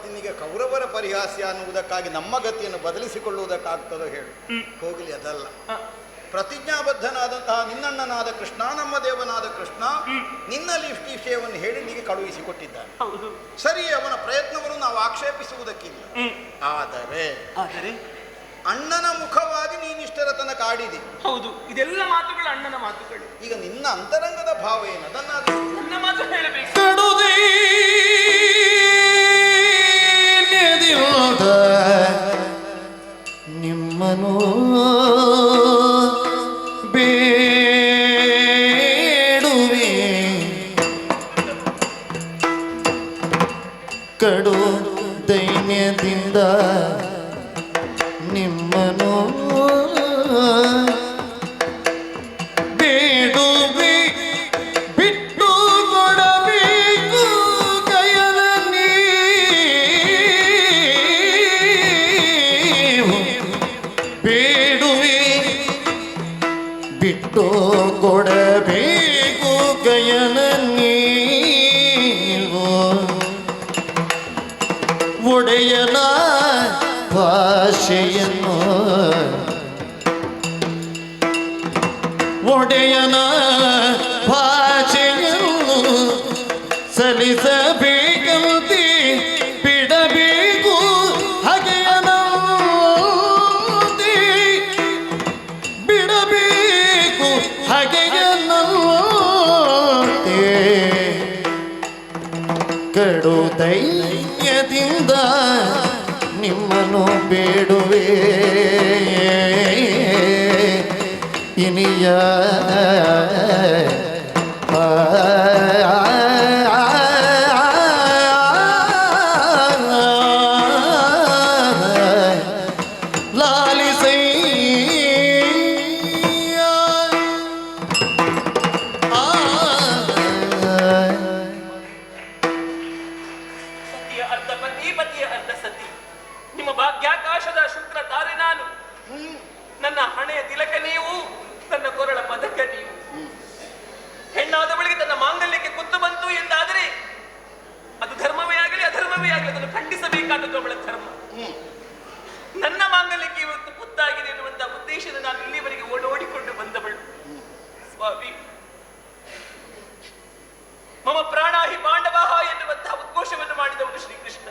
ನಿನಗೆ ಕೌರವರ ಪರಿಹಾಸ್ಯ ಅನ್ನುವುದಕ್ಕಾಗಿ ನಮ್ಮ ಗತಿಯನ್ನು ಬದಲಿಸಿಕೊಳ್ಳುವುದಕ್ಕಾಗ್ತದೋ ಹೇಳು. ಹೋಗಲಿ, ಅದಲ್ಲ. ಪ್ರತಿಜ್ಞಾಬದ್ಧನಾದಂತಹ ನಿನ್ನಣ್ಣನಾದ ಕೃಷ್ಣ, ನಮ್ಮ ದೇವನಾದ ಕೃಷ್ಣ ನಿನ್ನಲ್ಲಿ ಇಷ್ಟು ವಿಷಯವನ್ನು ಹೇಳಿ ನಿನಗೆ ಕಳುಹಿಸಿಕೊಟ್ಟಿದ್ದಾನೆ. ಸರಿ, ಅವನ ಪ್ರಯತ್ನವನ್ನು ನಾವು ಆಕ್ಷೇಪಿಸುವುದಕ್ಕಿಲ್ಲ. ಆದರೆ ಅಣ್ಣನ ಮುಖವಾಗಿ ನೀನಿಷ್ಟರ ತನಕ ಆಡಿದೆ. ಹೌದು, ಇದೆಲ್ಲ ಮಾತುಗಳು ಅಣ್ಣನ ಮಾತುಗಳು. ಈಗ ನಿನ್ನ ಅಂತರಂಗದ ಭಾವ ಏನು, ಅದನ್ನಾದ್ರೂ ನನ್ನ ಮಾತು ಹೇಳಬೇಕು. ನಿಮ್ಮನು ಬೇಡುವೆ ಕಡು ದೈನ್ಯದಿಂದ ನಿಮ್ಮನು ಬೇಡುವೆ ಬಿಟ್ಟು ಕೊಡಬೇಕು ಕೈಯಲ ನೀವು ಬೇಡುವೆ ಬಿಟ್ಟು ಕೊಡಬೇಕು ಕೈಯಲ ನೀವು ಒಡೆಯನ ಭಾಷೆಯನ್ನು ಒಡೆಯನ ಭಾಷೆಯನ್ನು ಸಲ್ಲಿಸಬೇಕಂತೆ ಬಿಡಬೇಕು ಹಾಗೆಯನಂತೆ ಬಿಡಬೇಕು ಹಾಗೆಯನಂತೆ ಕಡು ದೈನ್ಯದಿಂದ ನಿಮ್ಮನ್ನು ಬೇಡುವೆ ಇನಿಯ ಲಾಲಿಸೈ ಸತಿಯ ಅರ್ಧ ಪತಿ, ಪತಿಯ ಅರ್ಧ ಸತಿ. ನಿಮ್ಮ ಭಾಗ್ಯಾಕಾಶದ ಶುಕ್ರ ತಾರೆ ನಾನು. ನನ್ನ ಹಣೆಯ ತಿಲಕ ನೀವು, ನನ್ನ ಕೊರಳ ಪದಕ ನೀವು. ಹೆಣ್ಣಾದವಳಿಗೆ ತನ್ನ ಮಾಂಗಲ್ಯಕ್ಕೆ ಕುತ್ತು ಬಂತು ಎಂದಾದರೆ ಅದು ಧರ್ಮವೇ ಆಗಲಿ ಅಧರ್ಮವೇ ಆಗಲಿ ಅದನ್ನು ಖಂಡಿಸಬೇಕಾದದ್ದು ಅವಳ ಧರ್ಮ. ನನ್ನ ಮಾಂಗಲ್ಯಕ್ಕೆ ಇವತ್ತು ಕುತ್ತಾಗಿದೆ ಎನ್ನುವಂತಹ ಉದ್ದೇಶದ ನಾನು ಇಲ್ಲಿವರೆಗೆ ಓಡೋಡಿಕೊಂಡು ಬಂದವಳು. ಸ್ವಾಮಿ, ಮಮ ಪ್ರಾಣಾಹಿ ಪಾಂಡವಃ ಎನ್ನುವಂತಹ ಉದ್ಘೋಷವನ್ನು ಮಾಡಿದವನು ಶ್ರೀಕೃಷ್ಣ.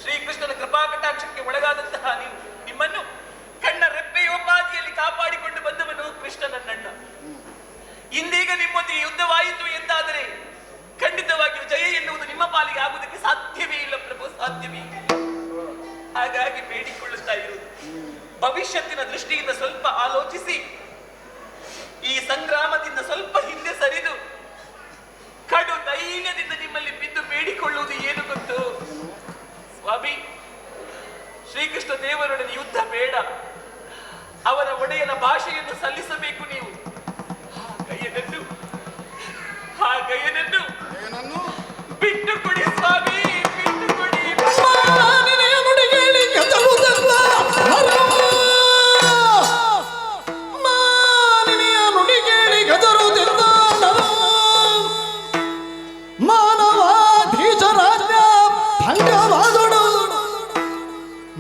ಶ್ರೀಕೃಷ್ಣನ ಕೃಪಾ ಕಟಾಕ್ಷಕ್ಕೆ ಒಳಗಾದಂತಹ ನೀವು, ನಿಮ್ಮನ್ನು ಕಣ್ಣ ರೆಪ್ಪೆಯೋಪಾದಿಯಲ್ಲಿ ಕಾಪಾಡಿಕೊಂಡು ಬಂದವನು ಕೃಷ್ಣ ನನ್ನಣ್ಣ. ಇಂದೀಗ ನಿಮ್ಮೊಂದಿಗೆ ಯುದ್ಧವಾಯಿತು ಎಂದಾದರೆ ಖಂಡಿತವಾಗಿಯೂ ಜಯ ಎನ್ನುವುದು ನಿಮ್ಮ ಪಾಲಿಗೆ ಆಗುವುದಕ್ಕೆ ಸಾಧ್ಯವೇ ಇಲ್ಲ ಪ್ರಭು, ಸಾಧ್ಯವೇ ಇಲ್ಲ. ಹಾಗಾಗಿ ಬೇಡಿಕೊಳ್ಳುತ್ತಾ ಇರುವುದು, ಭವಿಷ್ಯತ್ತಿನ ದೃಷ್ಟಿಯಿಂದ ಸ್ವಲ್ಪ ಆಲೋಚಿಸಿ ಈ ಸಂಗ್ರಾಮದಿಂದ ಸ್ವಲ್ಪ ಹಿಂದೆ ಸರಿದು ಕಡು ದೈನ್ಯದಿಂದ ನಿಮ್ಮಲ್ಲಿ ಬಿದ್ದು ಬೇಡಿಕೊಳ್ಳುವುದು ಏನು ಗೊತ್ತು ಸ್ವಾಮಿ? ಶ್ರೀಕೃಷ್ಣ ದೇವರೊಡನೆ ಯುದ್ಧ ಬೇಡ, ಅವರ ಒಡೆಯನ ಭಾಷೆಯನ್ನು ಸಲ್ಲಿಸಬೇಕು ನೀವು. ಆ ಗಯನನ್ನು ಬಿಟ್ಟು ಕೊಡಿ ಸ್ವಾಮಿ, ಬಿಟ್ಟು ಕೊಡಿ.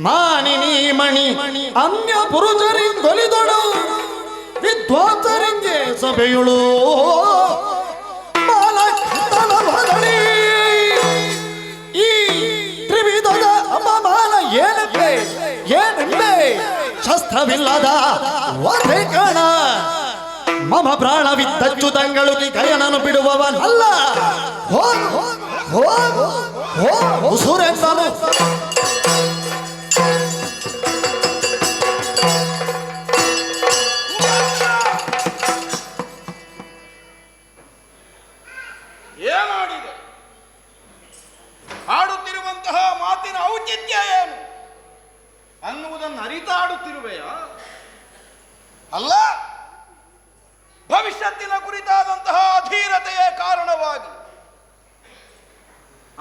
ಮಾನಿನಿ ಮಣಿ ಅನ್ಯ ಪುರುಷರಿಂಗೊಲಿದೊಡು ವಿದ್ವಾಂಸರಿಂಗೆ ಸಭೆಯುಳು ಈ ತ್ರಿವಿಧದ ಅಪಮಾನ ಏನಕ್ಕೆ ಏನಿಲ್ಲೇ ಶಸ್ತ್ರವಿಲ್ಲದ ವಧೆ ಕಾಣ. ಮಮ ಪ್ರಾಣವಿದ್ದಚ್ಚುತಂಗಳು ಗಯನನು ಬಿಡುವವನಲ್ಲ. ಉಸುರೆಂದನು ಏನಾಡಿದೆ? ಆಡುತ್ತಿರುವಂತಹ ಮಾತಿನ ಔಚಿತ್ಯ ಏನು ಅನ್ನುವುದನ್ನು ಅರಿತಾಡುತ್ತಿರುವೆಯಾ? ಅಲ್ಲ, ಭವಿಷ್ಯತ್ತಿನ ಕುರಿತಾದಂತಹ ಅಧೀರತೆಯೇ ಕಾರಣವಾಗಿ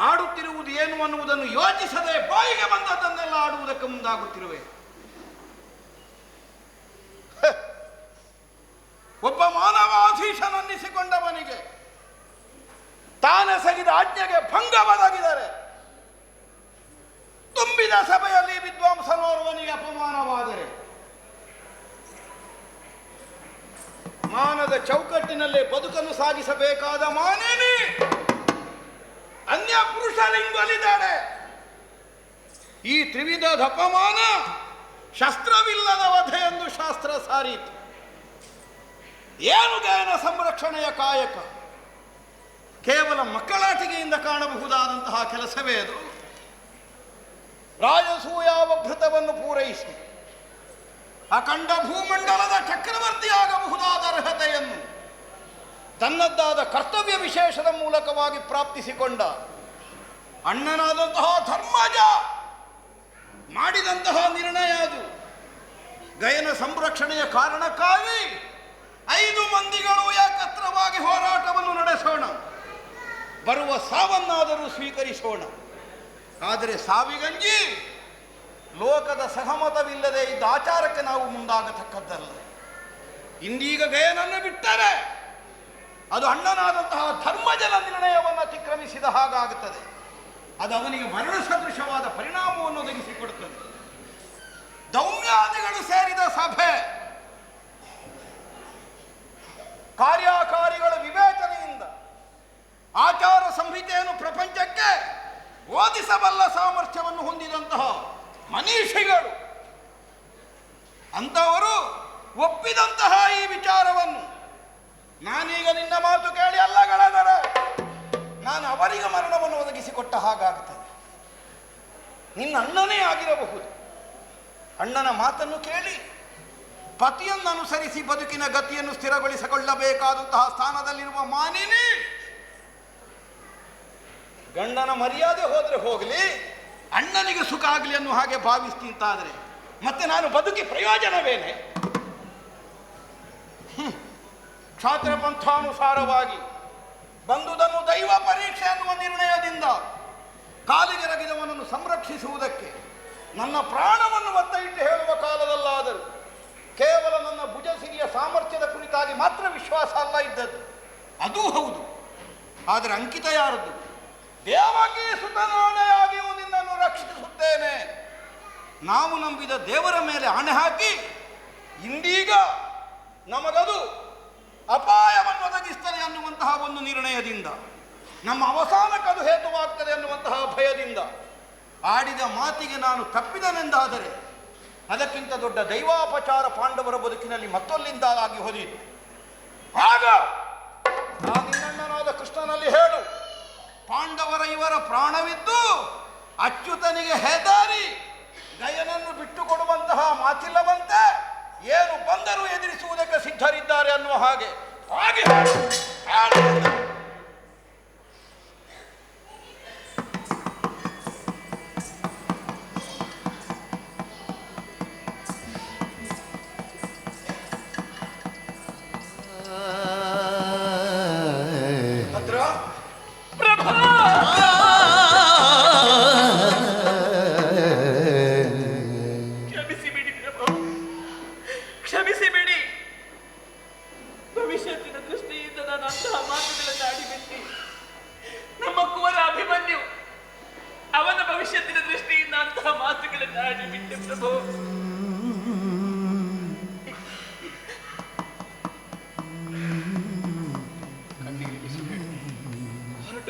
ಆಡುತ್ತಿರುವುದು ಏನು ಅನ್ನುವುದನ್ನು ಯೋಚಿಸದೆ ಬಾಯಿಗೆ ಬಂದದ್ದನ್ನೆಲ್ಲ ಆಡುವುದಕ್ಕೆ ಮುಂದಾಗುತ್ತಿರುವೆ. ಒಬ್ಬ ಮಾನವಾಧೀಶನನ್ನಿಸಿಕೊಂಡವನಿಗೆ ತಾನೇ ಸಗಿದ ಆಜ್ಞೆಗೆ ಭಂಗ ಒದಗಿದರೆ ತ್ರಿವಿಧ ಸಭೆಯಲ್ಲಿ ವಿದ್ವಾಂಸನೋರ್ವನಿಗೆ ಅಪಮಾನವಾದರೆ ಮಾನದ ಚೌಕಟ್ಟಿನಲ್ಲೇ ಬದುಕನ್ನು ಸಾಗಿಸಬೇಕಾದ ಮಾನೇನೆ ಅನ್ಯ ಪುರುಷಲಿಂಗಲಿದ್ದಾಳೆ. ಈ ತ್ರಿವಿಧದ ಅಪಮಾನ ಶಸ್ತ್ರವಿಲ್ಲದ ವಧೆ ಎಂದು ಶಾಸ್ತ್ರ ಸಾರೀತು. ಏನು ಗಾಯನ ಸಂರಕ್ಷಣೆಯ ಕಾಯಕ? ಕೇವಲ ಮಕ್ಕಳಾಟಿಕೆಯಿಂದ ಕಾಣಬಹುದಾದಂತಹ ಕೆಲಸವೇ ಅದು? ರಾಜಸೂಯಾವಭೃತವನ್ನು ಪೂರೈಸಿ ಅಖಂಡ ಭೂಮಂಡಲದ ಚಕ್ರವರ್ತಿಯಾಗಬಹುದಾದ ಅರ್ಹತೆಯನ್ನು ತನ್ನದ್ದಾದ ಕರ್ತವ್ಯ ವಿಶೇಷದ ಮೂಲಕವಾಗಿ ಪ್ರಾಪ್ತಿಸಿಕೊಂಡ ಅಣ್ಣನಾದಂತಹ ಧರ್ಮಜ ಮಾಡಿದಂತಹ ನಿರ್ಣಯ ಅದು. ಗಯನ ಸಂರಕ್ಷಣೆಯ ಕಾರಣಕ್ಕಾಗಿ 5 ಮಂದಿಗಳು ಏಕತ್ರವಾಗಿ ಹೋರಾಟವನ್ನು ನಡೆಸೋಣ, ಬರುವ ಸಾವನ್ನಾದರೂ ಸ್ವೀಕರಿಸೋಣ. ಆದರೆ ಸಾವಿಗಂಜಿ ಲೋಕದ ಸಹಮತವಿಲ್ಲದೆ ಇದ್ದ ಆಚಾರಕ್ಕೆ ನಾವು ಮುಂದಾಗತಕ್ಕದ್ದಲ್ಲ. ಇಂದೀಗ ಗಯನನ್ನು ಬಿಟ್ಟರೆ ಅದು ಅಣ್ಣನಾದಂತಹ ಧರ್ಮಜನ ನಿರ್ಣಯವನ್ನು ಅತಿಕ್ರಮಿಸಿದ ಹಾಗಾಗುತ್ತದೆ. ಅದು ಅವನಿಗೆ ಮರಣ ಸದೃಶವಾದ ಪರಿಣಾಮವನ್ನು ಒದಗಿಸಿಕೊಡುತ್ತದೆ. ದೌಮ್ಯಾದಿಗಳು ಸೇರಿದ ಸಭೆ ಕಾರ್ಯಕಾರಿಗಳ ವಿವೇಚನೆಯಿಂದ ಆಚಾರ ಸಂಹಿತೆಯನ್ನು ಪ್ರಪಂಚಕ್ಕೆ ಓದಿಸಬಲ್ಲ ಸಾಮರ್ಥ್ಯವನ್ನು ಹೊಂದಿದಂತಹ ಮನೀಷಿಗಳು ಅಂತವರು ಒಪ್ಪಿದಂತಹ ಈ ವಿಚಾರವನ್ನು ನಾನೀಗ ನಿನ್ನ ಮಾತು ಕೇಳಿ ಅಲ್ಲಗಳದರೆ ನಾನು ಅವರಿಗೆ ಮರಣವನ್ನು ಒದಗಿಸಿಕೊಟ್ಟ ಹಾಗಾಗುತ್ತದೆ. ನಿನ್ನ ಅಣ್ಣನೇ ಆಗಿರಬಹುದು. ಅಣ್ಣನ ಮಾತನ್ನು ಕೇಳಿ ಪತಿಯನ್ನು ಅನುಸರಿಸಿ ಬದುಕಿನ ಗತಿಯನ್ನು ಸ್ಥಿರಗೊಳಿಸಿಕೊಳ್ಳಬೇಕಾದಂತಹ ಸ್ಥಾನದಲ್ಲಿರುವ ಮಾನಿನಿ ಗಂಡನ ಮರ್ಯಾದೆ ಹೋದ್ರೆ ಹೋಗಲಿ, ಅಣ್ಣನಿಗೆ ಸುಖ ಆಗಲಿ ಅನ್ನೋ ಹಾಗೆ ಭಾವಿಸ್ತಿಂತಾದರೆ ಮತ್ತೆ ನಾನು ಬದುಕಿ ಪ್ರಯೋಜನವೇನೆ? ಕ್ಷಾತ್ರ ಪಂಥಾನುಸಾರವಾಗಿ ಬಂದುದನ್ನು ದೈವ ಪರೀಕ್ಷೆ ಅನ್ನುವ ನಿರ್ಣಯದಿಂದ ಕಾಲಿಗೆರಗಿದವನನ್ನು ಸಂರಕ್ಷಿಸುವುದಕ್ಕೆ ನನ್ನ ಪ್ರಾಣವನ್ನು ಒತ್ತ ಇಟ್ಟು ಹೇಳುವ ಕಾಲದಲ್ಲಾದರೂ ಕೇವಲ ನನ್ನ ಭುಜಸಿರಿಯ ಸಾಮರ್ಥ್ಯದ ಕುರಿತಾಗಿ ಮಾತ್ರ ವಿಶ್ವಾಸ ಅಲ್ಲ ಇದ್ದದ್ದು, ಅದೂ ಹೌದು. ಆದರೆ ಅಂಕಿತ ಯಾರದ್ದು? ದೇವಕಿ ಸುತನಾಣೆಯಾಗಿಯೂ ನಿನ್ನನ್ನು ರಕ್ಷಿಸುತ್ತೇನೆ. ನಾವು ನಂಬಿದ ದೇವರ ಮೇಲೆ ಆಣೆ ಹಾಕಿ ಇಂದೀಗ ನಮಗದು ಅಪಾಯವನ್ನು ಒದಗಿಸ್ತದೆ ಅನ್ನುವಂತಹ ಒಂದು ನಿರ್ಣಯದಿಂದ, ನಮ್ಮ ಅವಸಾನಕ್ಕದು ಹೇತುವಾಗ್ತದೆ ಅನ್ನುವಂತಹ ಭಯದಿಂದ ಆಡಿದ ಮಾತಿಗೆ ನಾನು ತಪ್ಪಿದನೆಂದಾದರೆ ಅದಕ್ಕಿಂತ ದೊಡ್ಡ ದೈವಾಪಚಾರ ಪಾಂಡವರ ಬದುಕಿನಲ್ಲಿ ಮತ್ತೊಂದಾಗಿ ಹೊದೀತು. ಆಗ ನಿನ್ನಣ್ಣನಾದ ಕೃಷ್ಣನಲ್ಲಿ ಹೇಳು, ಪಾಂಡವರ ಇವರ ಪ್ರಾಣವಿದ್ದು ಅಚ್ಯುತನಿಗೆ ಹೆದಾರಿ ಗಯನನ್ನು ಬಿಟ್ಟುಕೊಡುವಂತಹ ಮಾತಿಲ್ಲವಂತೆ, ಏನು ಬಂದರೂ ಎದುರಿಸುವುದಕ್ಕೆ ಸಿದ್ಧರಿದ್ದಾರೆ ಅನ್ನುವ ಹಾಗೆ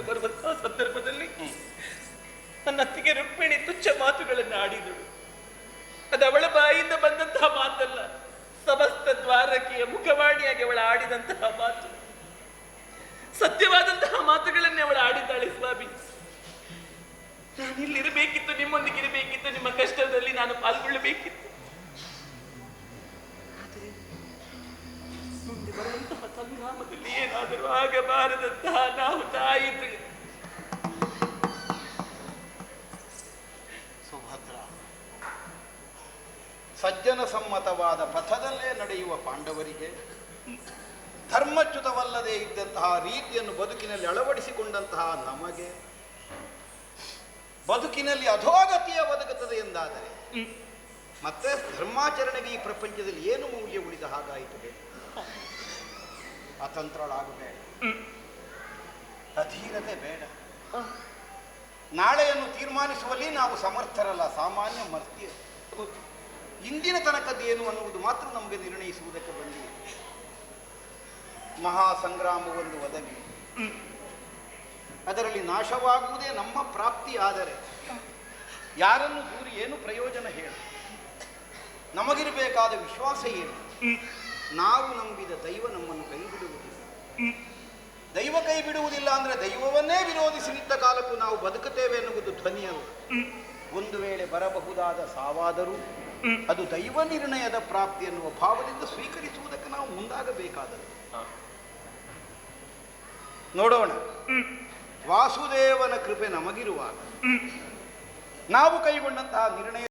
ಬರುವಂತಹ ಸಂದರ್ಭದಲ್ಲಿ ನನ್ನ ಅತ್ತಿಗೆ ರುಕ್ಮಿಣಿ ತುಚ್ಛ ಮಾತುಗಳನ್ನು ಆಡಿದಳು. ಅದು ಅವಳ ಬಾಯಿಂದ ಬಂದಂತಹ ಮಾತಲ್ಲ, ಸಮಸ್ತ ದ್ವಾರಕೆಯ ಮುಖವಾಣಿಯಾಗಿ ಅವಳ ಆಡಿದಂತಹ ಮಾತು, ಸತ್ಯವಾದಂತಹ ಮಾತುಗಳನ್ನೇ ಅವಳು ಆಡಿದ್ದಾಳೆ. ಸ್ವಾಮಿ, ನಾನು ಇಲ್ಲಿರಬೇಕಿತ್ತು, ನಿಮ್ಮೊಂದಿಗೆ ಇರಬೇಕಿತ್ತು, ನಿಮ್ಮ ಕಷ್ಟದಲ್ಲಿ ನಾನು ಪಾಲ್ಗೊಳ್ಳಬೇಕಿತ್ತು. ಆದರೆ ಮುಂದೆ ಬರುವಂತಹ ಸಂಗ್ರಾಮದಲ್ಲಿ ಏನಾದರೂ ಆಗಬಾರದಂತಹ ನಾವು ತಾಯಿತು. ಸುಭದ್ರ, ಸಜ್ಜನ ಸಮ್ಮತವಾದ ಪಥದಲ್ಲೇ ನಡೆಯುವ ಪಾಂಡವರಿಗೆ ಧರ್ಮಚ್ಯುತವಲ್ಲದೆ ಇದ್ದಂತಹ ರೀತಿಯನ್ನು ಬದುಕಿನಲ್ಲಿ ಅಳವಡಿಸಿಕೊಂಡಂತಹ ನಮಗೆ ಬದುಕಿನಲ್ಲಿ ಅಧೋಗತಿಯ ಬದುಕುತ್ತದೆ ಎಂದಾದರೆ ಮತ್ತೆ ಧರ್ಮಾಚರಣೆಗೆ ಈ ಪ್ರಪಂಚದಲ್ಲಿ ಏನು ಮೌಲ್ಯ ಉಳಿದ ಹಾಗಾಯಿತು? ಅತಂತ್ರಳಾಗಬೇಡ, ಅಧೀರತೆ ಬೇಡ, ನಾಳೆಯನ್ನು ತೀರ್ಮಾನಿಸುವಲ್ಲಿ ನಾವು ಸಮರ್ಥರಲ್ಲ, ಸಾಮಾನ್ಯ ಮರ್ತ್ಯ. ಇಂದಿನ ತನಕದ್ದೇನು ಅನ್ನುವುದು ಮಾತ್ರ ನಮಗೆ ನಿರ್ಣಯಿಸುವುದಕ್ಕೆ ಬಂದಿದೆ. ಮಹಾಸಂಗ್ರಾಮವೊಂದು ಒದಗಿ ಅದರಲ್ಲಿ ನಾಶವಾಗುವುದೇ ನಮ್ಮ ಪ್ರಾಪ್ತಿ. ಆದರೆ ಯಾರನ್ನು ದೂರಿ ಏನು ಪ್ರಯೋಜನ ಹೇಳಿ? ನಮಗಿರಬೇಕಾದ ವಿಶ್ವಾಸ ಏನು? ನಾವು ನಂಬಿದ ದೈವ ನಮ್ಮನ್ನು ಕೈ ಬಿಡುವುದಿಲ್ಲ. ದೈವ ಕೈ ಬಿಡುವುದಿಲ್ಲ ಅಂದರೆ ದೈವವನ್ನೇ ವಿರೋಧಿಸಿ ನಿಂತ ಕಾಲಕ್ಕೂ ನಾವು ಬದುಕುತ್ತೇವೆ ಎನ್ನುವುದು ಧ್ವನಿಯರು. ಒಂದು ವೇಳೆ ಬರಬಹುದಾದ ಸಾವಾದರೂ ಅದು ದೈವ ನಿರ್ಣಯದ ಪ್ರಾಪ್ತಿ ಎನ್ನುವ ಭಾವದಿಂದ ಸ್ವೀಕರಿಸುವುದಕ್ಕೆ ನಾವು ಮುಂದಾಗಬೇಕಾದದ್ದು. ನೋಡೋಣ, ವಾಸುದೇವನ ಕೃಪೆ ನಮಗಿರುವಾಗ ನಾವು ಕೈಗೊಂಡಂತಹ ನಿರ್ಣಯ